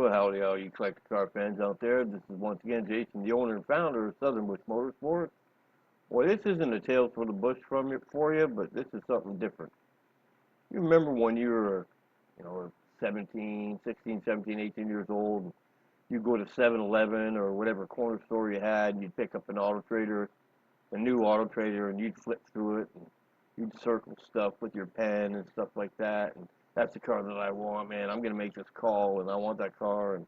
Well, howdy, all you collector car fans out there. This is once again Jason, the owner and founder of Southern Bush Motorsports. Well, this isn't a tales for the bush for you, but this is something different. You remember when you were, 17, 16, 17, 18 years old, you go to 7-Eleven or whatever corner store you had, and you'd pick up an Auto Trader, a new Auto Trader, and you'd flip through it, and you'd circle stuff with your pen and stuff like that, and that's the car that I want, man. I'm going to make this call, and I want that car, and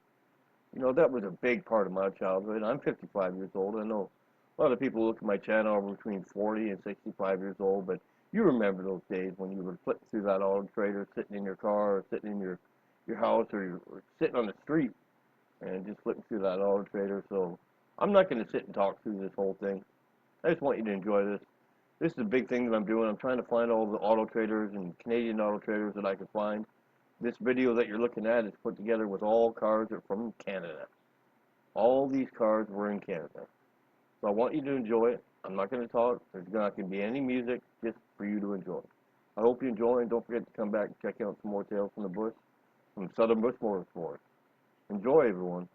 that was a big part of my childhood. I'm 55 years old. I know a lot of people look at my channel are between 40 and 65 years old, but you remember those days when you would flip through that Auto Trader, sitting in your car, or sitting in your house, or sitting on the street, and just flipping through that Auto Trader. So I'm not going to sit and talk through this whole thing. I just want you to enjoy this. This is a big thing that I'm doing. I'm trying to find all the Auto Traders and Canadian Auto Traders that I can find. This video that you're looking at is put together with all cars that are from Canada. All these cars were in Canada. So I want you to enjoy it. I'm not going to talk. There's not going to be any music, just for you to enjoy. I hope you enjoy, and don't forget to come back and check out some more Tales from the Bush from Southern Bush Motorsports. Enjoy, everyone.